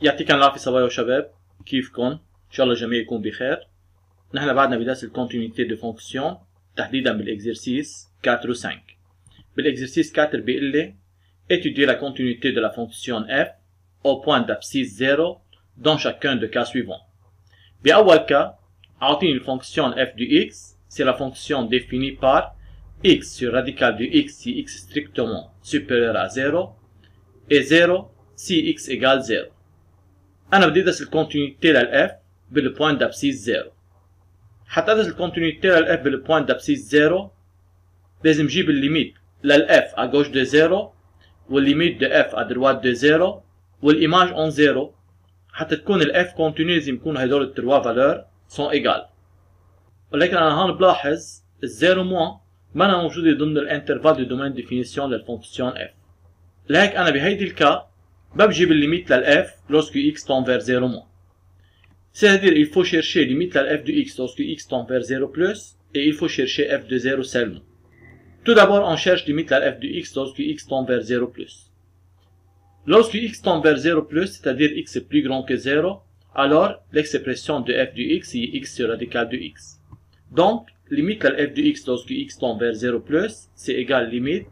يعطيكم العافية صبايا وشباب، كيفكم؟ إن شاء الله الجميع يكون بخير. نحن بعدنا بدرس الكونتينيتي دو فونكسيون، تحديدا بالاكزرسيس 4 و 5. بالاكزرسيس 4 بيقول لي étudier la continuité de la fonction f au point d'abscisse 0 dans chacun de cas suivants. بأول cas أعطيني الفونكسيون f du x, c'est la fonction définie par x sur radical du x si x strictement supérieur à 0 et 0 si x égale 0. أنا بدي أدرس الكونتينيتي للf بالبوينت d'abscisse 0. حتى أدرس الكونتينيتي للf بالبوينت d'abscisse 0 لازم أجيب الليميت للf à gauche de 0 والليميت de f à droite de 0 والإيماج en 0. حتى تكون الf كونتينيو لازم يكون هدول التروا فالور سون إيجال. ولكن أنا هون بلاحظ الزيرو موان ما موجودة ضمن الانترفال دو دومين ديفينيسيون للفونكسيون f. لهيك أنا بهيدي الكا بجيب الليميت للf lorsque x tend vers 0 moins. C'est-à-dire il faut chercher limite à f de x lorsque x tend vers 0 plus et il faut chercher f de 0 seulement. Tout d'abord on cherche limite à f de x lorsque x tend vers 0 plus. Lorsque x tend vers 0 plus, c'est-à-dire x est plus grand que 0, alors l'expression de f de x est x sur radical de x. Donc limite à f de x lorsque x tend vers 0 plus, c'est égal limite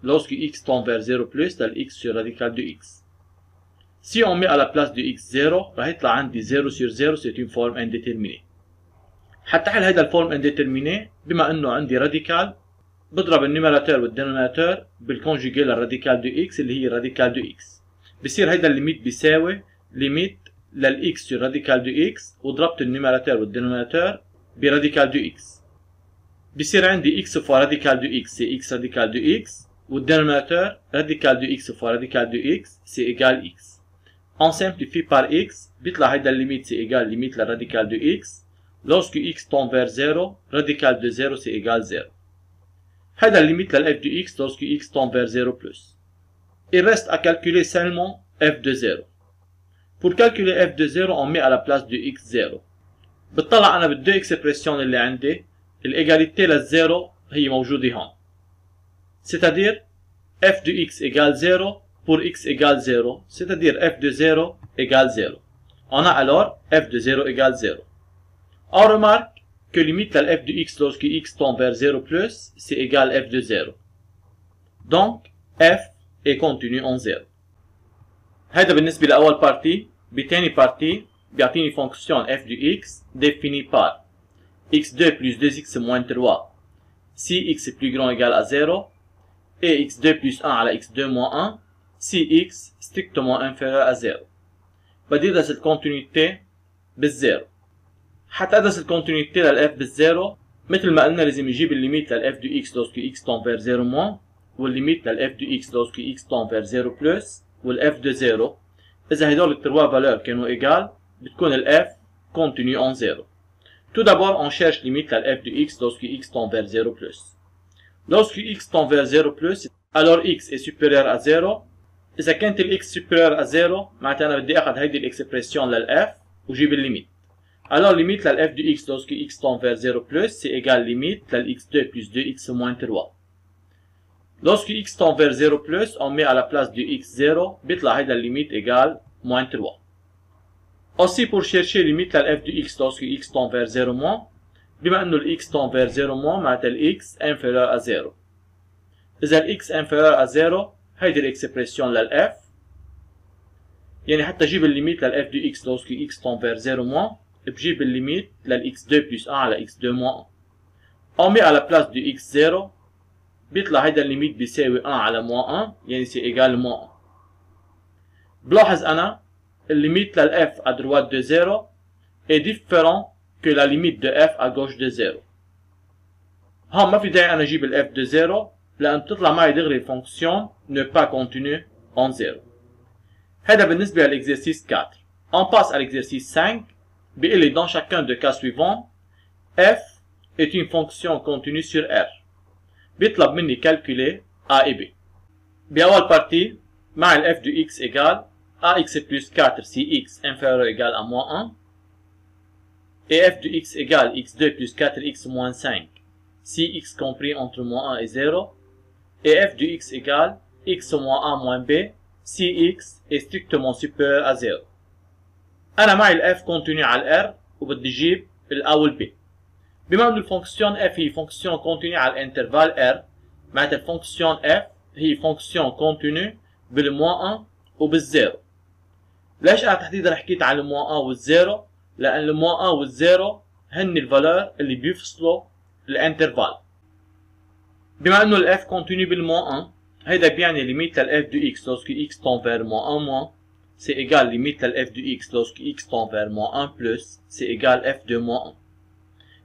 lorsque x tend vers 0 plus de x sur radical de x. Si on met à la place de x0 راح يطلع عندي 0 sur 0 c'est une forme indéterminée. حتى حل هيدا الفورم indéterminée بما انه عندي راديكال بضرب النيميراتور والدينوميناتور بالكونجوجي للراديكال دو اكس اللي هي راديكال دو اكس. بصير هيدا الليميت بيساوي ليميت للاكس sur راديكال دو اكس وضربت النيميراتور والدينوميناتور براديكال دو اكس. بصير عندي اكس فوا راديكال دو اكس سي اكس راديكال دو اكس والدينوميناتور راديكال دو اكس فوا راديكال دو اكس سي ايجال اكس. On simplifie par x, بيطلع هيدا الليميت c'est égal limite la radicale de x. Lorsque x tend vers 0, radical de 0 c'est égal 0. هيدا الليميت لل f de x lorsque x tend vers 0 plus. Il reste à calculer seulement f de 0. Pour calculer f de 0, on met à la place de x0. بتطلع أنا بالدو expression اللي عندي الإيجاليتي للزيرو هي موجودة هون. C'est-à-dire f de x égale 0 pour x égale 0, c'est-à-dire f de 0 égale 0. On a alors f de 0 égale 0. On remarque que limite à f de x lorsque x tend vers 0 plus, c'est égal f de 0. Donc, f est contenu en 0. هيدا بالنسبة لأول بارتي. بتاني بارتي بيعطيني fonction f de x définie par x2 plus 2x moins 3 si x est plus grand ou égal à 0 et x2 plus 1 على x2 moins 1 si x strictement inférieur à 0. بدي ادرس الكونتينيتي بالزيرو. حتى ادرس الكونتينيتي للf بالزيرو مثل ما قلنا لازم يجيب الليميت للf de x lorsque x tend vers 0 moins والليميت للf de x lorsque x tend vers 0 plus والf de 0. اذا هدول التروا فالور كانوا ايجال بتكون الf continue en 0. Tout d'abord on cherche limite للf de x lorsque x tend vers 0 plus. Lorsque x tend vers 0 plus, alors x est supérieur à 0. إذا كانت ال x supérieur à 0 معناتها أنا بدي أخذ هيدي الإكسبريسيون لل f وجيب الليميت. Alors limite لل f de x lorsque x tend vers 0 plus c'est égal limite لل x2 plus 2x moins 3. Lorsque x tend vers 0 plus on met à la place de x0 بيطلع هيدا الليميت égal moins 3. Aussi pour chercher limite لل f de x lorsque x tend vers 0 moins بما إنه ال x tend vers 0 moins معناتها ال x inférieur à 0. إذا ال x inférieur à 0 هيدي الاكسبريسيون للf يعني حتى اجيب الليميت للf de x lorsque x tend vers 0 moins بجيب الليميت للx2 plus 1 على x2 moins 1. On met à la place de x0 بيطلع هيدا الليميت بيساوي 1 على moins 1 يعني سي ايجال moins 1. بلاحظ انا الليميت للf à droite de 0 est différent que la limite de f à gauche de 0. هون ما في داعي انا اجيب الf de 0 لأن تطلع معي دغري الفونكسيون ne pas continue en 0. هذا بالنسبة للإكزرسيس 4. On passe à l'exercice 5. بيقول لي dans chacun des cas suivants f est une fonction continue sur R. بيطلب مني calculer a et b. بأول بارتي مع ال f de x égale ax plus 4 si x inférieur ou égal à moins 1 et f de x égale x2 plus 4x moins 5 si x compris entre moins 1 et 0 et f de x égale x moins a moins b si x est strictement supérieur à 0. انا معي الاف كونتينيو على الار وبدي اجيب الا والبي. بما انه الفونكسيون اف هي فونكسيون كونتينيو على الانترفال ار، معناتها الفونكسيون اف هي فونكسيون كونتينيو بالموان 1 وبالزيرو. ليش انا تحديدا حكيت عن الموان 1 والزيرو؟ لان الموان 1 والزيرو هن الفالور اللي بيفصلوا الانترفال. بما انه الاف كونتينيو بالموان 1، هيدا بيعني ليميت للاف دو اكس lorsque x tend vers moins 1 moins c'est égal limite للاف دو اكس lorsque x tend vers moins 1 plus c'est égal f de moins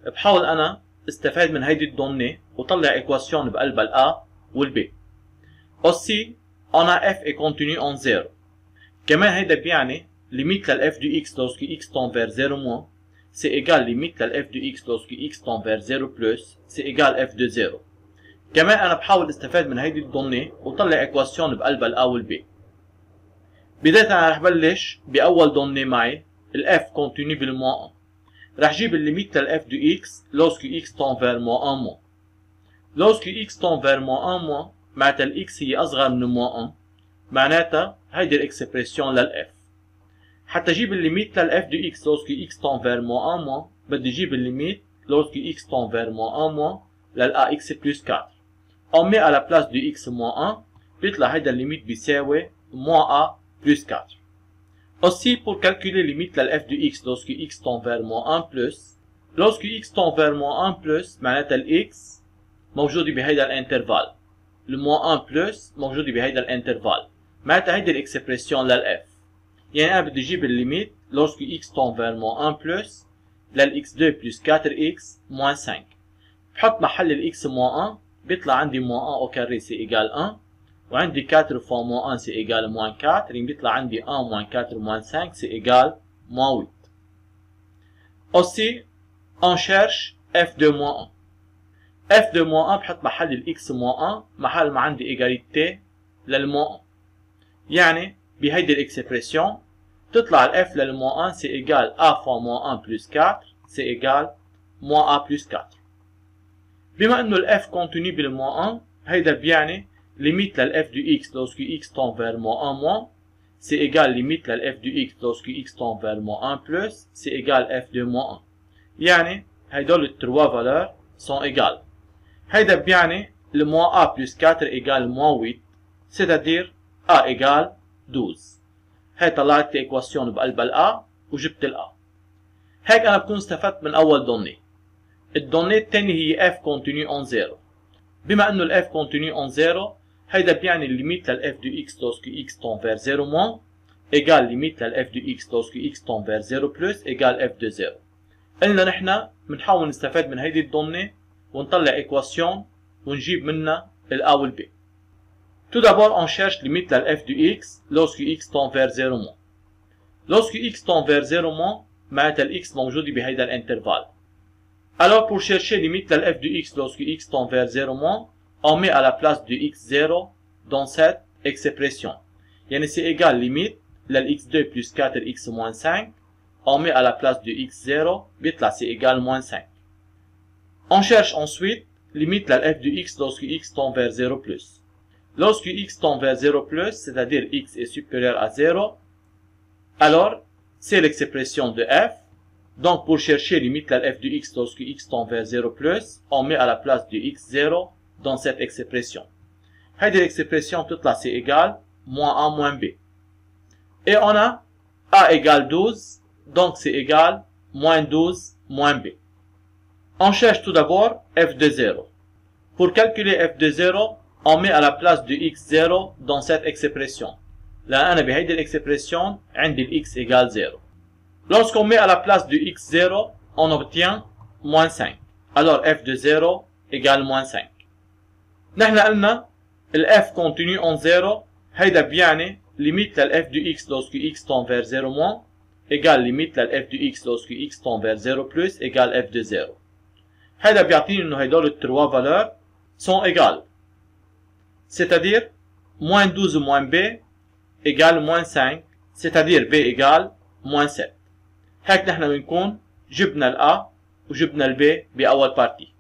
1. بحاول انا استفاد من هيدي الدوني وطلع ايكواسيون بقلبها الA والB. aussi on a f est continu en 0. كمان هيدا بيعني limite للاف دو اكس lorsque x tend vers 0 moins c'est égal limite للاف دو اكس lorsque x tend vers 0 plus c'est égal f de 0. كمان انا بحاول استفاد من هيدي الدوني وطلع ايكواسيون بقلبها الA والB. بداية انا رح بلش باول دوني معي الاف كونتينيو بالموان 1. رح جيب الليميت للاف دو اكس lorsque x tend vers moins 1 moins. lorsque x tend vers moins 1 moins معناتها الاكس هي اصغر من moins 1، معناتها هيدي الاكسبريسيون للاف. حتى اجيب الليميت للاف دو اكس lorsque x tend vers moins 1 moins بدي اجيب الليميت lorsque x tend vers moins 1 moins للA x plus 4. On met à la place de x moins 1 بيطلع هيدا الليميت بيساوي moins a plus 4. aussi pour calculer limite للf de x lorsque x tend vers moins 1 plus lorsque x tend vers moins 1 plus معناتها الاكس موجودة بهيدا الانترفال، الموان 1 plus موجودة بهيدا الانترفال، معناتها هيدي الاكسبريسيون للاف. يعني انا بدي اجيب الليميت lorsque x tend vers moins 1 plus للx2 plus 4x moins 5. بحط محل الاكس moins 1 بيطلع عندي moins 1 au carré c'est égal 1، وعندي 4 fois moins 1 c'est égal moins 4، يعني بيطلع عندي 1 moins 4 moins 5 c'est égal moins 8. aussi on cherche f de moins 1. f de moins 1 بحط محل الاكس moins 1 محل ما عندي égalité للموان 1. يعني بهيدي الاكسبريسيون تطلع الاف للموان 1 c'est égal a fois moins 1 plus 4 c'est égal moins a plus 4. بما انه الاف كونتينيو بالموان 1 هيدا بيعني limite للf du x lorsque x tend vers moins 1 moins c'est égal limite للf du x lorsque x tend vers moins 1 plus c'est égal f de moins 1. يعني هيدول التروا valeurs sont égales. هيدا بيعني le moins a plus 4 égale moins 8 c'est-à-dire a égale 12. هي طلعت لي ايكواسيون بقلبها الA وجبت الA. هيك انا بكون استفدت من اول دوني. الدوني الثانية هي f continue en 0. بما انه الاف continue en 0 هيدا بيعني الليميت للاف دو اكس lorsque x tend vers 0 moins égal ليميت للاف دو اكس lorsque x tend vers 0 plus égal f de 0. قلنا نحن بنحاول نستفاد من هيدي الدوني ونطلع ايكواسيون ونجيب منها الA والB. tout d'abord on cherche limite للاف دو اكس lorsque x tend vers 0 moins. lorsque x tend vers 0 moins معناتها الاكس موجودة بهيدا الانترفال. alors pour chercher limite للf de x lorsque x tend vers 0 moins on met à la place de x0 dans cette expression. يعني c'est égal limite للx2 plus 4x moins 5 on met à la place de x0 بيطلع c'est égal moins 5. on cherche ensuite limite للf de x lorsque x tend vers 0 plus. lorsque x tend vers 0 plus c'est-à-dire x est supérieur à 0 alors c'est l'expression de f. donc pour chercher limite للf de x lorsque x tend vers 0 plus on met à la place de x0 dans cette expression. هيدي l'expression تطلع c'est égal moins a moins b. et on a a égale 12 donc c'est égal moins 12 moins b. on cherche tout d'abord f de 0. pour calculer f de 0 on met à la place de x0 dans cette expression. لأن أنا بهيدي l'expression عندي الx égale 0. lorsqu'on met à la place de x0 on obtient moins 5. alors f de 0 égale moins 5. نحن قلنا الf continue en 0 هيدا بيعني limite للf de x lorsque x tend vers 0 moins égale limite للf de x lorsque x tend vers 0 plus égale f de 0. هيدا بيعطيني انه هيدول التروا valeurs sont égales. c'est-à-dire moins 12 moins b égale moins 5 c'est-à-dire b égale moins 7. هيك نحن بنكون جبنا الA وجبنا الB بأول بارتي.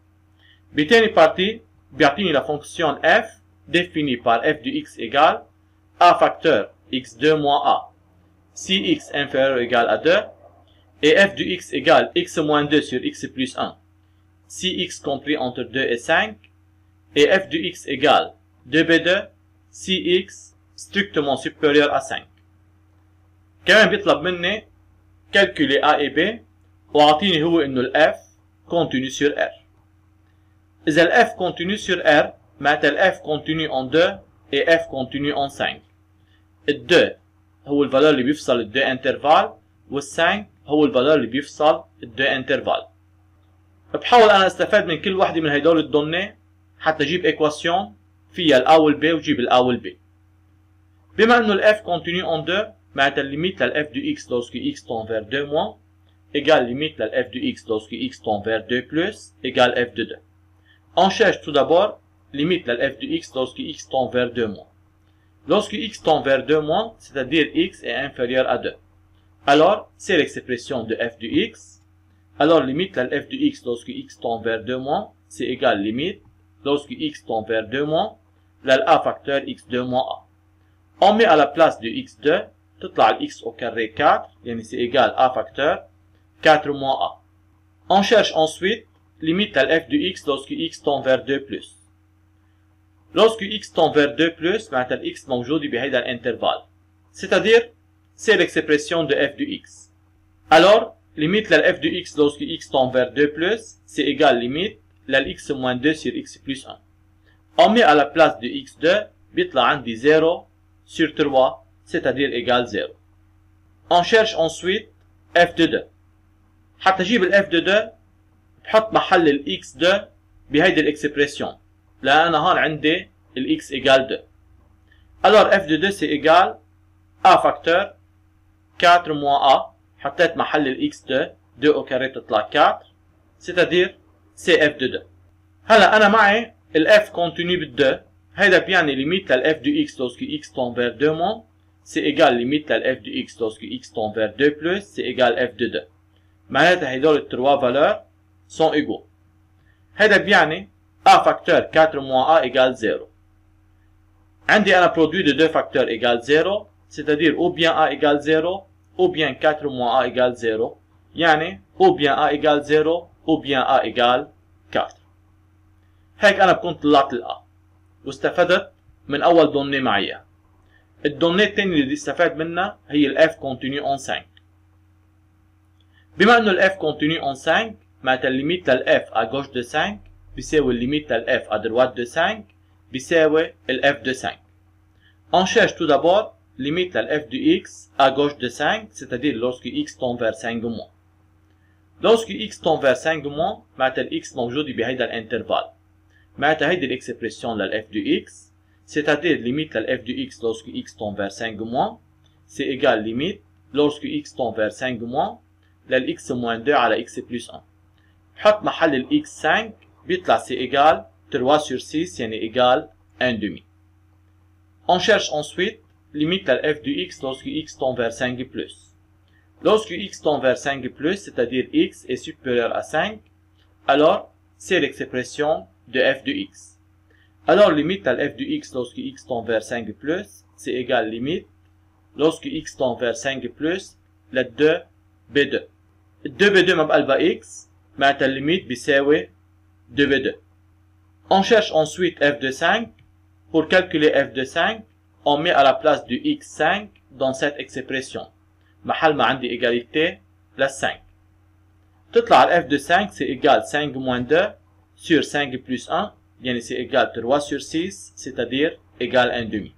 بتاني بارتي بيعطيني la fonction f définie par f de x égale a facteur x2 moins a si x inférieur ou égal à 2, et f de x égale x moins 2 sur x plus 1, si x compris entre 2 et 5, et f de x égale 2b2 si x strictement supérieur à 5. كمان بيطلب مني calculer a et b واعطيني هو انه ال f continue sur r. اذا ال f continue sur r معناتها ال f continue en 2 et f continue en 5. ال 2 هو الفالور اللي بيفصل ال 2 انترفال وال 5 هو الفالور اللي بيفصل ال 2 انترفال. بحاول انا استفاد من كل وحده من هدول الدوني حتى اجيب ايكواسيون فيها ال a وال b وجيب ال a وال b. بما انه ال f continue en 2 معناتها الليميت لل f de x lorsque x tend vers 2 moins égale limite لل f de x lorsque x tend vers 2 plus égale f de 2. On cherche tout d'abord limite lل f de x lorsque x tend vers 2 moins. Lorsque x tend vers 2 moins, c'est-à-dire x est inférieur à 2. Alors, c'est l'expression de f de x. Alors, limite lل f de x lorsque x tend vers 2 moins, c'est égal limite lorsque x tend vers 2 moins lل a facteur x2 moins a. On met à la place de x2 تطلع ال x au carré 4 يعني c'est égal a facteur 4 moins a. On cherche ensuite limite à f de x lorsque x tend vers 2 plus. Lorsque x tend vers 2 plus معناتها ال x موجود بهيدا الانترفال. C'est-à-dire c'est l'expression de f de x. Alors limite لل f de x lorsque x tend vers 2 plus c'est égal limite لل x moins 2 sur x plus 1. On met à la place de x2 بيطلع عندي 0 sur 3 c'est-à-dire égal 0. On cherche ensuite f de 2. حتى اجيب ال f de 2 بحط محل ال x2 بهيدي الاكسبريسيون لأن هون عندي ال x égal 2. Alors f de 2 c'est égal a facteur 4 moins a حطيت محل ال x2 2 au carré تطلع 4 c'est-à-dire c'est f de 2. هلا أنا معي ال f continue بال 2 هيدا بيعني ليميت لل f de x lorsque x tend vers 2 moins c'est égal limite لل f de x lorsque x tend vers 2 plus c'est égal f de 2. معناتها هدول التروا valeurs sont égaux. هيدا بيعني a facteur 4 moins a égale 0. عندي أنا produit de deux facteurs égale 0 c'est-à-dire ou bien a égale 0 ou bien 4 moins a égale 0 يعني ou bien a égale 0 ou bien a égale 4. هيك أنا بكون طلعت ال a واستفدت من أول دوني معي. الدوني الثاني اللي بدي استفاد منها هي ال f continue en 5. بما انه ال f continue en 5 معناتها الليميت لل f à gauche de 5 بيساوي الليميت لل f à droite de 5 بيساوي ال f de 5. On cherche tout d'abord limite لل f de x à gauche de 5 c'est-à-dire lorsque x tend vers 5 moins. Lorsque x tend vers 5 moins معناتها ال x موجودة بهيدا الانترفال. معناتها هيدي الاكسبريسيون لل f de x c'est-à-dire limite لل f de x lorsque x tend vers 5 moins c'est égal limite lorsque x tend vers 5 moins لل x moins 2 على x plus 1. بحط محل ال x 5 بيطلع c'est égal 3 sur 6 يعني égal 1 demi. On cherche ensuite limite لل f de x lorsque x tend vers 5 plus. Lorsque x tend vers 5 plus c'est-à-dire x est supérieur à 5 alors c'est l'expression de f de x. Alors limite à f de x lorsque x tend vers 5 plus c'est égal limite lorsque x tend vers 5 plus le 2b2. 2b2 مبقلبها x معناتها limite بيساوي 2b2. On cherche ensuite f de 5. Pour calculer f de 5 on met à la place du x5 dans cette expression. محل ما عندي égalité plus 5. تطلع ال f de 5 c'est égal 5 moins 2 sur 5 plus 1 يعني c'est égal 3 sur 6 c'est-à-dire égal 1 demi.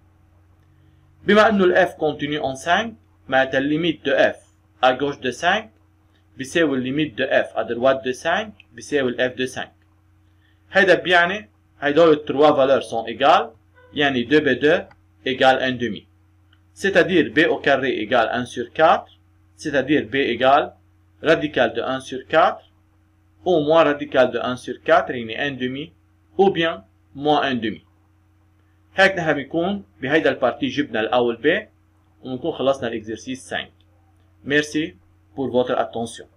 بما انه ال f continue en 5 معناتها limite de f à gauche de 5 بيساوي limite de f à droite de 5 بيساوي f de 5. هيدا بيعني هيدول التروا valeurs sont égales يعني 2b2 égale 1 demi. C'est-à-dire b au carré égale 1 sur 4 c'est-à-dire b égale radical de 1 sur 4 ou moins radical de 1 sur 4 يعني 1 demi ou bien moins 1 demi. هيك نحن بيكون بهيدا البارتي جبنا ال A وال B ونكون خلصنا l'exercice 5. Merci pour votre attention.